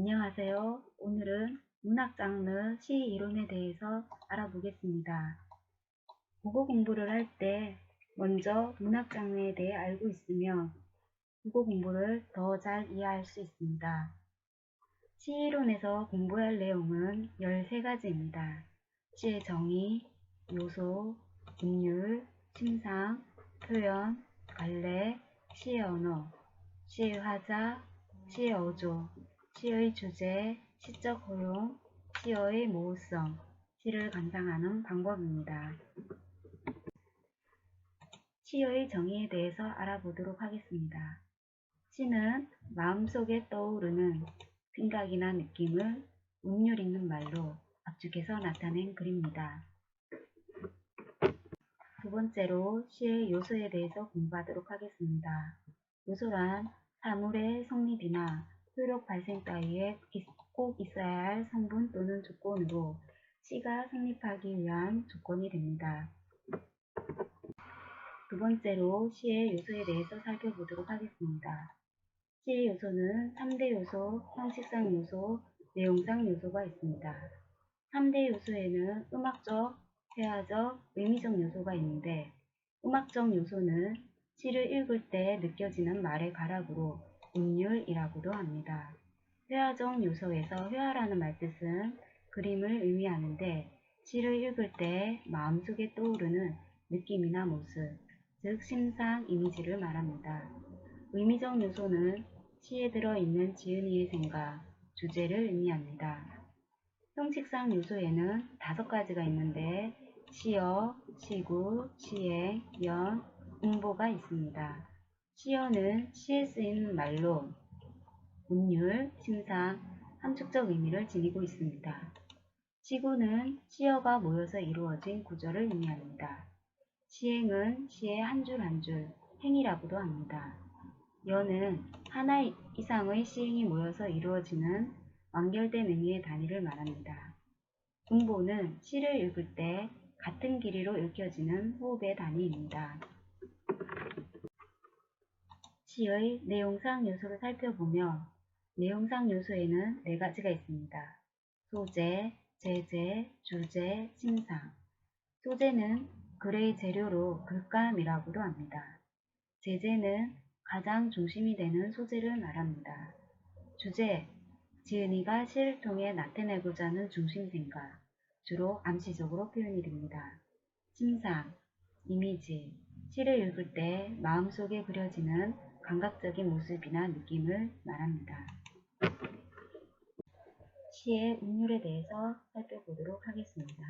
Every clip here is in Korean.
안녕하세요. 오늘은 문학 장르 시 이론에 대해서 알아보겠습니다. 국어 공부를 할 때 먼저 문학 장르에 대해 알고 있으면 국어 공부를 더 잘 이해할 수 있습니다. 시 이론에서 공부할 내용은 13가지입니다. 시의 정의, 요소, 운율, 심상, 표현, 관래, 시의 언어, 시의 화자, 시의 어조, 시의 주제, 시적 허용, 시어의 모호성, 시를 감상하는 방법입니다. 시의 정의에 대해서 알아보도록 하겠습니다. 시는 마음속에 떠오르는 생각이나 느낌을 운율 있는 말로 압축해서 나타낸 글입니다. 두 번째로 시의 요소에 대해서 공부하도록 하겠습니다. 요소란 사물의 성립이나 효력 발생 따위에 꼭 있어야 할 성분 또는 조건으로 시가 성립하기 위한 조건이 됩니다. 두 번째로 시의 요소에 대해서 살펴보도록 하겠습니다. 시의 요소는 3대 요소, 형식상 요소, 내용상 요소가 있습니다. 3대 요소에는 음악적, 회화적, 의미적 요소가 있는데 음악적 요소는 시를 읽을 때 느껴지는 말의 가락으로 운율이라고도 합니다. 회화적 요소에서 회화라는 말뜻은 그림을 의미하는데 시를 읽을 때 마음속에 떠오르는 느낌이나 모습, 즉 심상, 이미지를 말합니다. 의미적 요소는 시에 들어있는 지은이의 생각, 주제를 의미합니다. 형식상 요소에는 5가지가 있는데 시어, 시구, 시행, 연, 음보가 있습니다. 시어는 시에 쓰이는 말로 운율, 심상, 함축적 의미를 지니고 있습니다. 시구는 시어가 모여서 이루어진 구절을 의미합니다. 시행은 시의 한 줄 한 줄, 행이라고도 합니다. 연은 하나 이상의 시행이 모여서 이루어지는 완결된 의미의 단위를 말합니다. 음보는 시를 읽을 때 같은 길이로 읽혀지는 호흡의 단위입니다. 시의 내용상 요소를 살펴보면 내용상 요소에는 4가지가 있습니다. 소재, 제재, 주제, 심상. 소재는 글의 재료로 글감이라고도 합니다. 제재는 가장 중심이 되는 소재를 말합니다. 주제, 지은이가 시를 통해 나타내고자 하는 중심생각, 주로 암시적으로 표현이 됩니다. 심상, 이미지, 시를 읽을 때 마음속에 그려지는 감각적인 모습이나 느낌을 말합니다. 시의 운율에 대해서 살펴보도록 하겠습니다.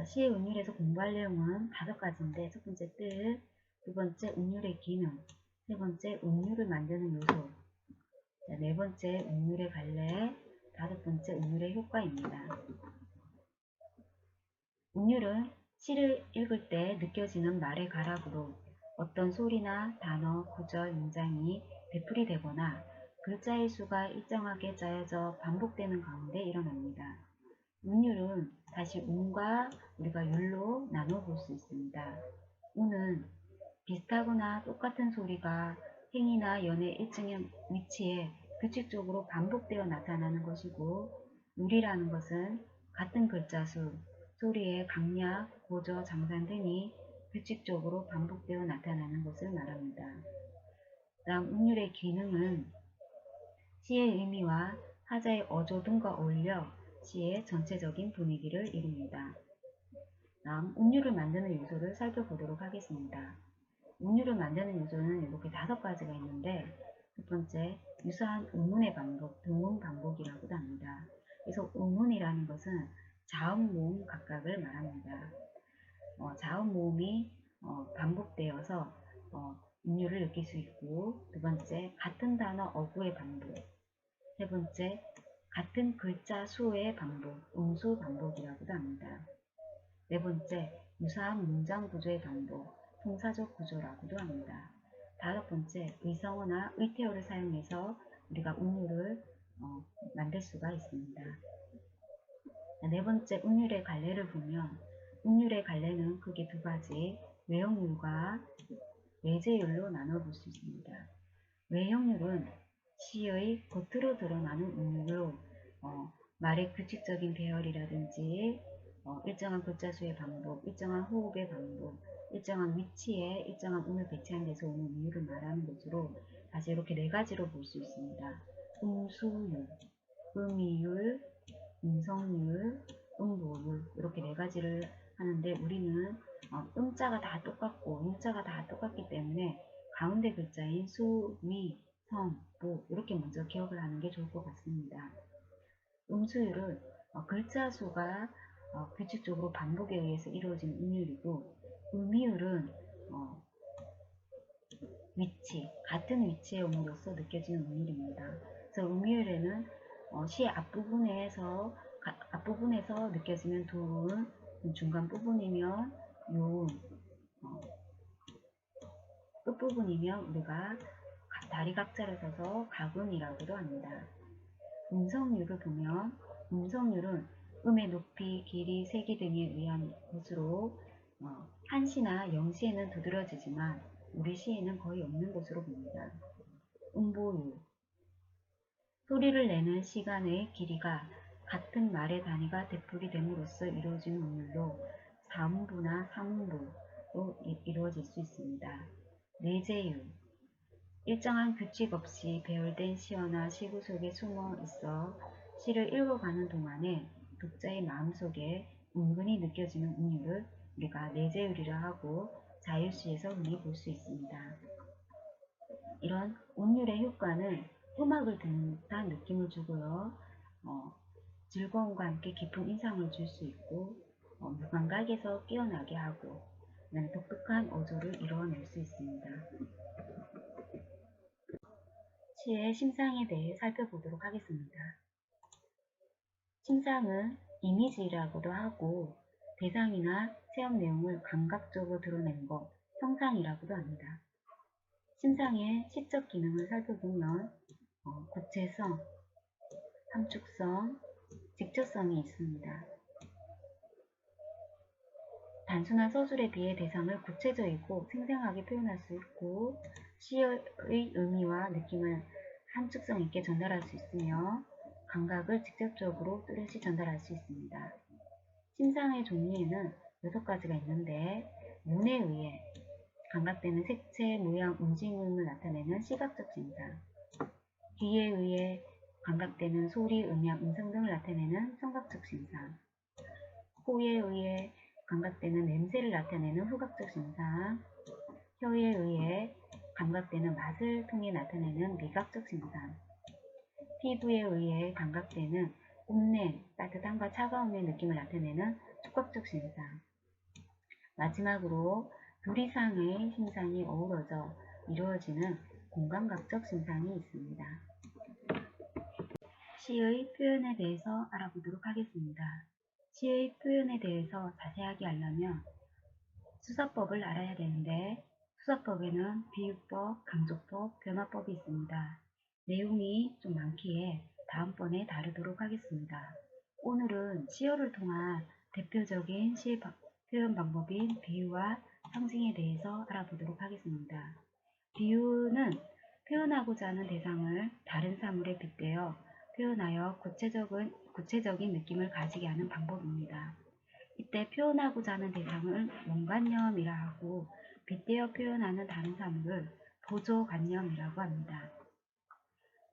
시의 운율에서 공부할 내용은 5가지인데 첫 번째 뜻, 두 번째 운율의 기능, 세 번째 운율을 만드는 요소, 네 번째 운율의 갈래, 5번째 운율의 효과입니다. 운율은 시를 읽을 때 느껴지는 말의 가락으로 어떤 소리나 단어, 구절, 문장이 되풀이 되거나 글자의 수가 일정하게 짜여져 반복되는 가운데 일어납니다. 운율은 다시 운과 우리가 율로 나눠볼 수 있습니다. 운은 비슷하거나 똑같은 소리가 행이나 연의 일정한 위치에 규칙적으로 반복되어 나타나는 것이고, 율이라는 것은 같은 글자 수, 소리의 강약, 고저, 장산 등이 규칙적으로 반복되어 나타나는 것을 말합니다. 다음 운율의 기능은 시의 의미와 하자의 어조 등과 어울려 시의 전체적인 분위기를 이룹니다. 다음 운율을 만드는 요소를 살펴보도록 하겠습니다. 운율을 만드는 요소는 이렇게 5가지가 있는데 첫 번째, 유사한 음문의 반복, 등문 반복이라고도 합니다. 그래서 음문이라는 것은 자음, 모음 각각을 말합니다. 자음, 모음이 반복되어서 운율을 느낄 수 있고, 두 번째, 같은 단어 어구의 반복, 세 번째, 같은 글자 수의 반복, 음수 반복이라고도 합니다. 네 번째, 유사한 문장 구조의 반복, 동사적 구조라고도 합니다. 5번째, 의성어나 의태어를 사용해서 우리가 운율을 만들 수가 있습니다. 네 번째, 운율의 갈래를 보면 운율의 갈래는 크게 2가지, 외역률과 외제율로 나눠볼 수 있습니다. 외형률은 시의 겉으로 드러나는 음률로 말의 규칙적인 배열이라든지 일정한 글자수의 반복, 일정한 호흡의 반복, 일정한 위치에 일정한 음을 배치한 데서 오는 음률을 말하는 것으로 다시 이렇게 네 가지로 볼 수 있습니다. 음수율, 음이율, 음성률, 음보율 이렇게 네 가지를 하는데 우리는 음자가 다 똑같고 음자가 다 똑같기 때문에 가운데 글자인 수, 위, 성, 보 이렇게 먼저 기억을 하는 게 좋을 것 같습니다. 음수율은 글자 수가 규칙적으로 반복에 의해서 이루어진 음률이고 음이율은 위치, 같은 위치의 음으로써 느껴지는 음률입니다. 그래서 음률에는 시 앞부분에서 느껴지는 도음, 중간 부분이면 요음, 끝부분이면 우리가 다리 각자를 써서 가금이라고도 합니다. 음성률을 보면 음성률은 음의 높이, 길이, 세기 등에 의한 것으로 한시나 영시에는 두드러지지만 우리 시에는 거의 없는 것으로 봅니다. 음보율 소리를 내는 시간의 길이가 같은 말의 단위가 되풀이 됨으로써 이루어지는 음률로 4음부나 3음부로 이루어질 수 있습니다. 내재율 일정한 규칙 없이 배열된 시어나 시구 속에 숨어 있어 시를 읽어가는 동안에 독자의 마음속에 은근히 느껴지는 음률을 우리가 내재율이라 하고 자유시에서 흔히 볼 수 있습니다. 이런 음률의 효과는 음악을 듣는 듯한 느낌을 주고요. 즐거움과 함께 깊은 인상을 줄 수 있고 무감각에서 깨어나게 하고 독특한 어조를 이루어낼 수 있습니다. 시의 심상에 대해 살펴보도록 하겠습니다. 심상은 이미지라고도 하고 대상이나 체험 내용을 감각적으로 드러내는 것, 형상이라고도 합니다. 심상의 시적 기능을 살펴보면 구체성, 함축성, 직접성이 있습니다. 단순한 서술에 비해 대상을 구체적이고 생생하게 표현할 수 있고 시의 의미와 느낌을 함축성 있게 전달할 수 있으며 감각을 직접적으로 뚜렷이 전달할 수 있습니다. 심상의 종류에는 6가지가 있는데 눈에 의해 감각되는 색채, 모양, 움직임을 나타내는 시각적 심상, 귀에 의해 감각되는 소리, 음향, 음성 등을 나타내는 청각적 심상, 코에 의해 감각되는 냄새를 나타내는 후각적 심상, 혀에 의해 감각되는 맛을 통해 나타내는 미각적 심상, 피부에 의해 감각되는 온냄, 따뜻함과 차가움의 느낌을 나타내는 촉각적 심상, 마지막으로 둘 이상의 심상이 어우러져 이루어지는 공감각적 심상이 있습니다. 시의 표현에 대해서 알아보도록 하겠습니다. 시의 표현에 대해서 자세하게 알려면 수사법을 알아야 되는데 수사법에는 비유법, 강조법, 변화법이 있습니다. 내용이 좀 많기에 다음번에 다루도록 하겠습니다. 오늘은 시어를 통한 대표적인 시 표현 방법인 비유와 상징에 대해서 알아보도록 하겠습니다. 비유는 표현하고자 하는 대상을 다른 사물에 빗대어 표현하여 구체적인 느낌을 가지게 하는 방법입니다. 이때 표현하고자 하는 대상을 원관념이라 하고 빗대어 표현하는 다른 사물을 보조관념이라고 합니다.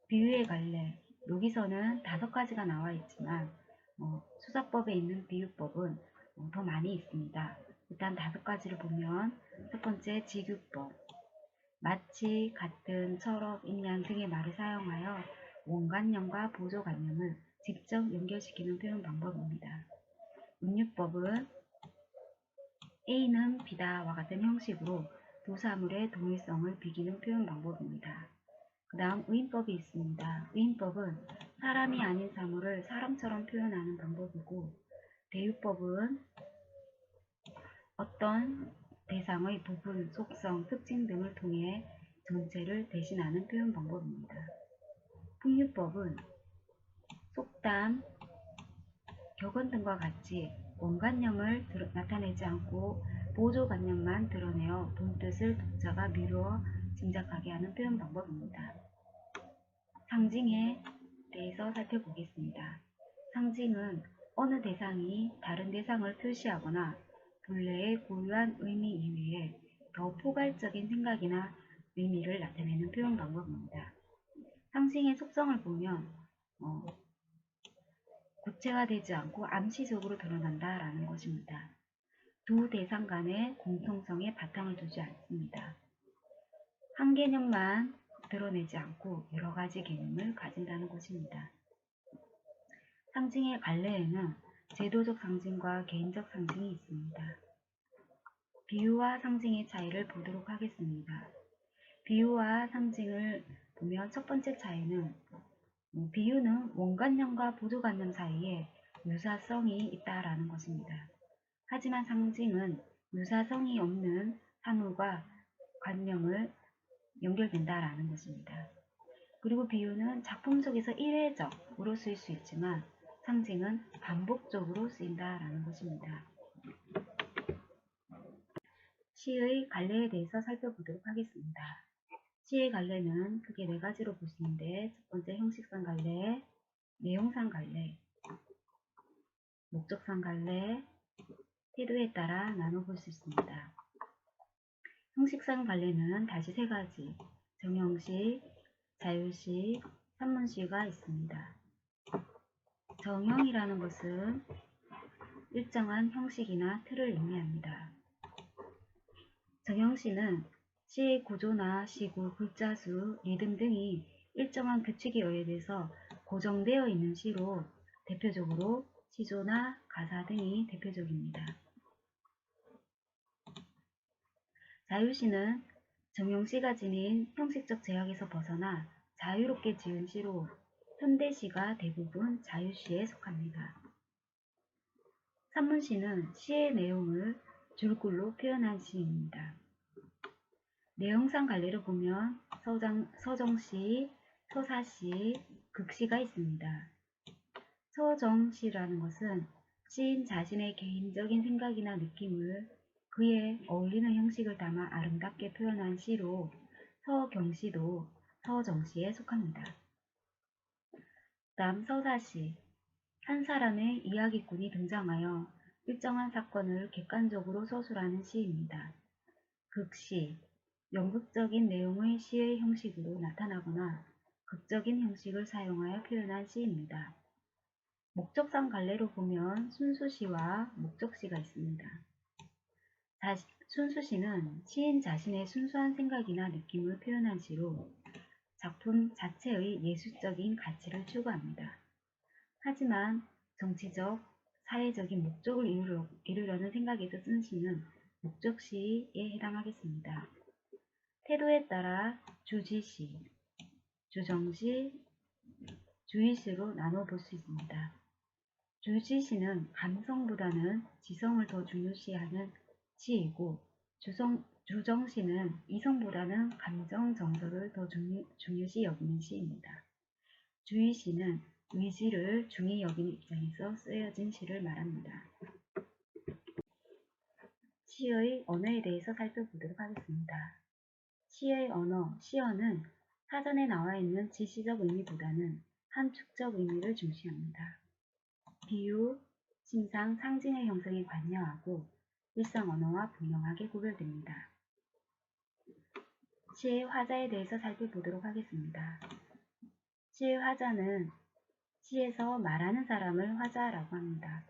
비유의 갈래, 여기서는 5가지가 나와 있지만 수사법에 있는 비유법은 더 많이 있습니다. 일단 5가지를 보면 첫 번째 직유법, 마치, 같은, 처럼, 임양 등의 말을 사용하여 원관념과 보조관념을 직접 연결시키는 표현 방법입니다. 은유법은 A는 B다와 같은 형식으로 두 사물의 동일성을 비기는 표현 방법입니다. 그 다음 의인법이 있습니다. 의인법은 사람이 아닌 사물을 사람처럼 표현하는 방법이고 대유법은 어떤 대상의 부분, 속성, 특징 등을 통해 전체를 대신하는 표현 방법입니다. 풍류법은 속담, 격언 등과 같이 원관념을 나타내지 않고 보조관념만 드러내어 본뜻을 독자가 미루어 짐작하게 하는 표현 방법입니다. 상징에 대해서 살펴보겠습니다. 상징은 어느 대상이 다른 대상을 표시하거나 본래의 고유한 의미 이외에 더 포괄적인 생각이나 의미를 나타내는 표현 방법입니다. 상징의 속성을 보면 구체화되지 않고 암시적으로 드러난다라는 것입니다. 두 대상 간의 공통성에 바탕을 두지 않습니다. 한 개념만 드러내지 않고 여러 가지 개념을 가진다는 것입니다. 상징의 갈래에는 제도적 상징과 개인적 상징이 있습니다. 비유와 상징의 차이를 보도록 하겠습니다. 비유와 상징을 보면 첫 번째 차이는 비유는 원관념과 보조관념 사이에 유사성이 있다라는 것입니다. 하지만 상징은 유사성이 없는 사물과 관념을 연결된다라는 것입니다. 그리고 비유는 작품 속에서 일회적으로 쓰일 수 있지만 상징은 반복적으로 쓰인다라는 것입니다. 시의 갈래에 대해서 살펴보도록 하겠습니다. 시의 갈래는 크게 네 가지로 볼 수 있는데, 첫 번째 형식상 갈래, 내용상 갈래, 목적상 갈래, 태도에 따라 나눠볼 수 있습니다. 형식상 갈래는 다시 세 가지, 정형식, 자율식, 산문시가 있습니다. 정형이라는 것은 일정한 형식이나 틀을 의미합니다. 정형시는 시의 구조나 시구, 글자 수, 리듬 등이 일정한 규칙에 의해서 고정되어 있는 시로 대표적으로 시조나 가사 등이 대표적입니다. 자율시는 정형시가 지닌 형식적 제약에서 벗어나 자유롭게 지은 시로 현대시가 대부분 자율시에 속합니다. 산문시는 시의 내용을 줄글로 표현한 시입니다. 내용상 갈래를 보면 서정시, 서사시, 극시가 있습니다. 서정시라는 것은 시인 자신의 개인적인 생각이나 느낌을 그에 어울리는 형식을 담아 아름답게 표현한 시로 서경시도 서정시에 속합니다. 다음 서사시. 한 사람의 이야기꾼이 등장하여 일정한 사건을 객관적으로 서술하는 시입니다. 극시. 연극적인 내용의 시의 형식으로 나타나거나 극적인 형식을 사용하여 표현한 시입니다. 목적상 갈래로 보면 순수시와 목적시가 있습니다. 순수시는 시인 자신의 순수한 생각이나 느낌을 표현한 시로 작품 자체의 예술적인 가치를 추구합니다. 하지만 정치적, 사회적인 목적을 이루려는 생각에서 쓴 시는 목적시에 해당하겠습니다. 태도에 따라 주지시, 주정시, 주의시로 나눠볼 수 있습니다. 주지시는 감성보다는 지성을 더 중요시하는 시이고, 주정시는 이성보다는 감정 정서를 더 중요시 여기는 시입니다. 주의시는 의지를 중히 여기는 입장에서 쓰여진 시를 말합니다. 시의 언어에 대해서 살펴보도록 하겠습니다. 시의 언어, 시어는 사전에 나와 있는 지시적 의미보다는 함축적 의미를 중시합니다. 비유, 심상, 상징의 형성에 관여하고 일상 언어와 분명하게 구별됩니다. 시의 화자에 대해서 살펴보도록 하겠습니다. 시의 화자는 시에서 말하는 사람을 화자라고 합니다.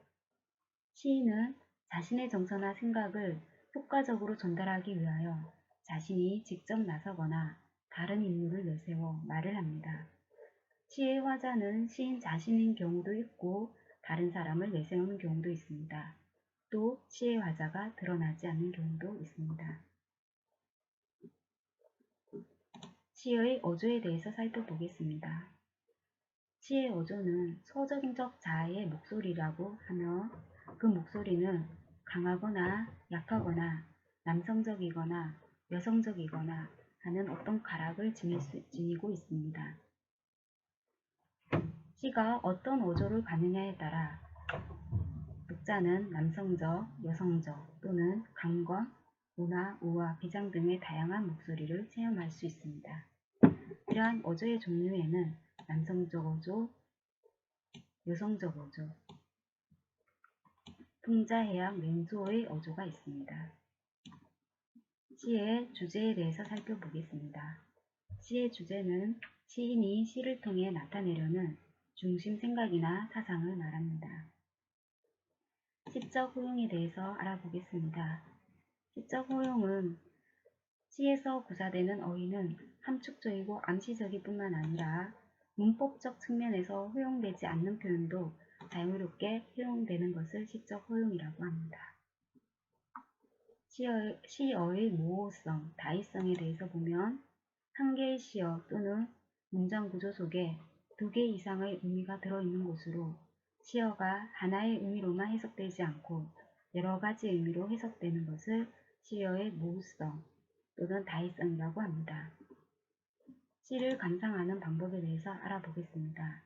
시인은 자신의 정서나 생각을 효과적으로 전달하기 위하여 자신이 직접 나서거나 다른 인물을 내세워 말을 합니다. 시의 화자는 시인 자신인 경우도 있고 다른 사람을 내세우는 경우도 있습니다. 또 시의 화자가 드러나지 않는 경우도 있습니다. 시의 어조에 대해서 살펴보겠습니다. 시의 어조는 서정적 자아의 목소리라고 하며 그 목소리는 강하거나 약하거나 남성적이거나 여성적이거나 하는 어떤 가락을 지니고 있습니다. 시가 어떤 어조를 가느냐에 따라 적자는 남성적, 여성적 또는 강권, 문화, 우화, 비장 등의 다양한 목소리를 체험할 수 있습니다. 이러한 어조의 종류에는 남성적 어조, 여성적 어조, 풍자해약 맹조의 어조가 있습니다. 시의 주제에 대해서 살펴보겠습니다. 시의 주제는 시인이 시를 통해 나타내려는 중심 생각이나 사상을 말합니다. 시적 호용에 대해서 알아보겠습니다. 시적 호용은 시에서 구사되는 어휘는 함축적이고 암시적일 뿐만 아니라 문법적 측면에서 허용되지 않는 표현도 자유롭게 허용되는 것을 시적 허용이라고 합니다. 시어의 모호성, 다의성에 대해서 보면 한 개의 시어 또는 문장 구조 속에 두 개 이상의 의미가 들어있는 곳으로 시어가 하나의 의미로만 해석되지 않고 여러 가지 의미로 해석되는 것을 시어의 모호성 또는 다의성이라고 합니다. 시를 감상하는 방법에 대해서 알아보겠습니다.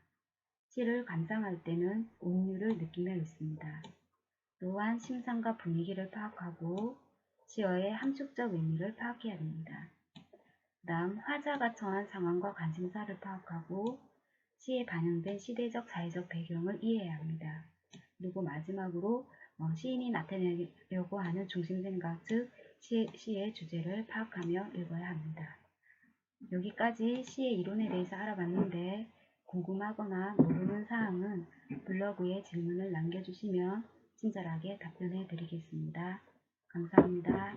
시를 감상할 때는 운율을 느끼며 읽습니다. 또한 심상과 분위기를 파악하고 시어의 함축적 의미를 파악해야 됩니다. 그 다음 화자가 처한 상황과 관심사를 파악하고 시에 반영된 시대적 사회적 배경을 이해해야 합니다. 그리고 마지막으로 시인이 나타내려고 하는 중심생각, 즉 시의 주제를 파악하며 읽어야 합니다. 여기까지 시의 이론에 대해서 알아봤는데 궁금하거나 모르는 사항은 블로그에 질문을 남겨주시면 친절하게 답변해 드리겠습니다. 감사합니다.